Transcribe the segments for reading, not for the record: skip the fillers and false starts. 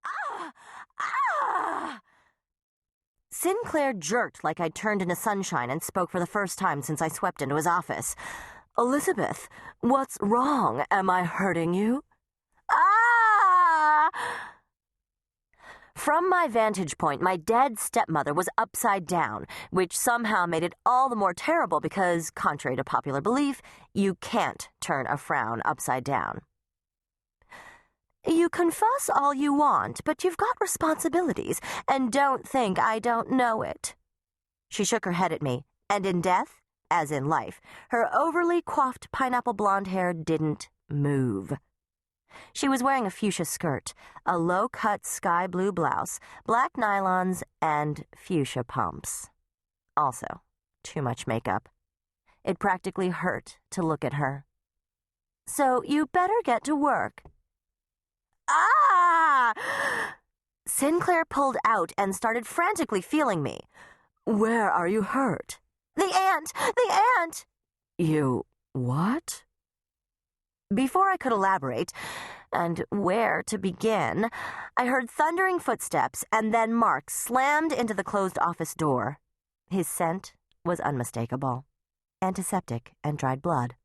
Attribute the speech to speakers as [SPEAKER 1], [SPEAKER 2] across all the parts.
[SPEAKER 1] Ah! Ah! Sinclair jerked like I'd turned into sunshine and spoke for the first time since I swept into his office. "Elizabeth, what's wrong? Am I hurting you?" Ah! From my vantage point, my dead stepmother was upside down, which somehow made it all the more terrible because, contrary to popular belief, you can't turn a frown upside down. "You can fuss all you want, but you've got responsibilities, and don't think I don't know it." She shook her head at me, and in death, as in life, her overly coiffed pineapple blonde hair didn't move. She was wearing a fuchsia skirt, a low-cut sky blue blouse, black nylons, and fuchsia pumps. Also, too much makeup. It practically hurt to look at her. "So you better get to work." Ah! Sinclair pulled out and started frantically feeling me. "Where are you hurt?" "The ant! The ant!" "You what?" Before I could elaborate, and where to begin, I heard thundering footsteps, and then Mark slammed into the closed office door. His scent was unmistakable. Antiseptic and dried blood.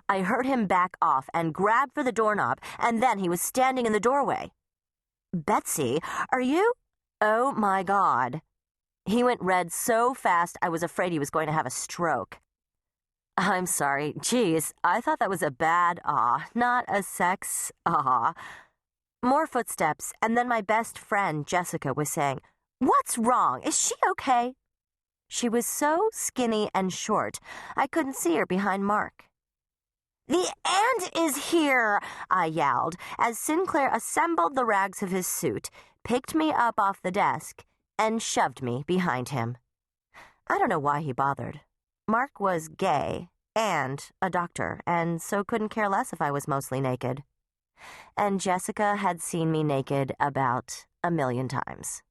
[SPEAKER 1] I heard him back off and grab for the doorknob, and then he was standing in the doorway. "Betsy, are you—" "Oh, my God." He went red so fast I was afraid he was going to have a stroke. "I'm sorry. Geez, I thought that was a bad aw, not a sex aw." More footsteps, and then my best friend, Jessica, was saying, "What's wrong? Is she okay?" She was so skinny and short, I couldn't see her behind Mark. "The ant is here!" I yelled, as Sinclair assembled the rags of his suit, picked me up off the desk, and shoved me behind him. I don't know why he bothered. Mark was gay and a doctor, and so couldn't care less if I was mostly naked. And Jessica had seen me naked about 1,000,000 times.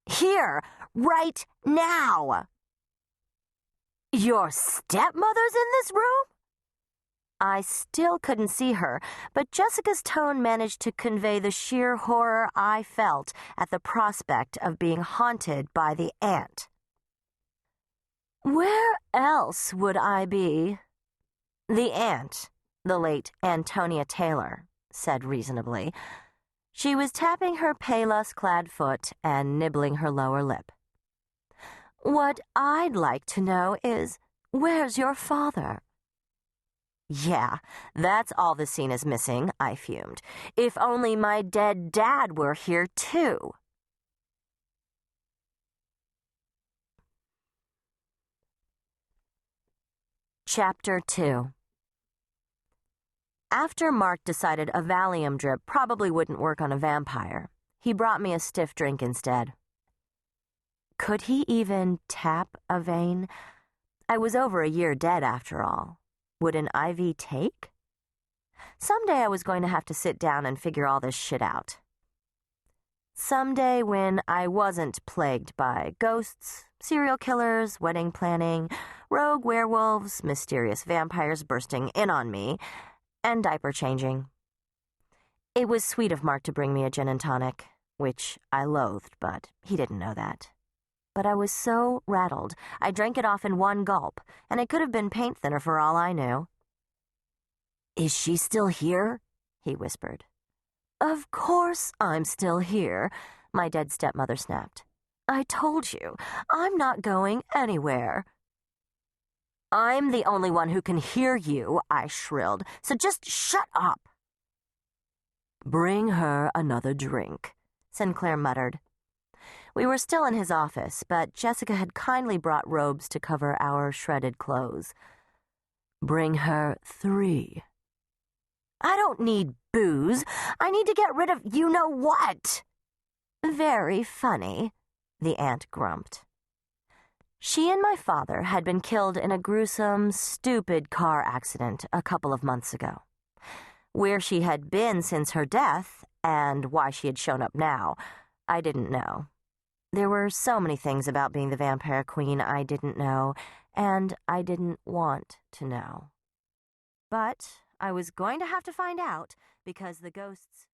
[SPEAKER 1] "Here, right now!" "Your stepmother's in this room?" I still couldn't see her, but Jessica's tone managed to convey the sheer horror I felt at the prospect of being haunted by the ant. "Where else would I be?" "The ant," the late Antonia Taylor said reasonably. She was tapping her payless-clad foot and nibbling her lower lip. "What I'd like to know is, where's your father?" "Yeah, that's all the scene is missing," I fumed. "If only my dead dad were here, too." Chapter 2. After Mark decided a Valium drip probably wouldn't work on a vampire, he brought me a stiff drink instead. Could he even tap a vein? I was over a year dead, after all. Would an IV take? Someday I was going to have to sit down and figure all this shit out. Someday when I wasn't plagued by ghosts, serial killers, wedding planning, rogue werewolves, mysterious vampires bursting in on me, and diaper changing. It was sweet of Mark to bring me a gin and tonic, which I loathed, but he didn't know that. But I was so rattled, I drank it off in one gulp, and it could have been paint thinner for all I knew. "Is she still here?" he whispered. "Of course I'm still here," my dead stepmother snapped. "I told you, I'm not going anywhere." "I'm the only one who can hear you," I shrilled, "so just shut up." "Bring her another drink," Sinclair muttered. We were still in his office, but Jessica had kindly brought robes to cover our shredded clothes. "Bring her 3. "I don't need booze. I need to get rid of you-know-what." "Very funny," the ant grumped. She and my father had been killed in a gruesome, stupid car accident a couple of months ago. Where she had been since her death, and why she had shown up now, I didn't know. There were so many things about being the vampire queen I didn't know, and I didn't want to know. But I was going to have to find out, because the ghosts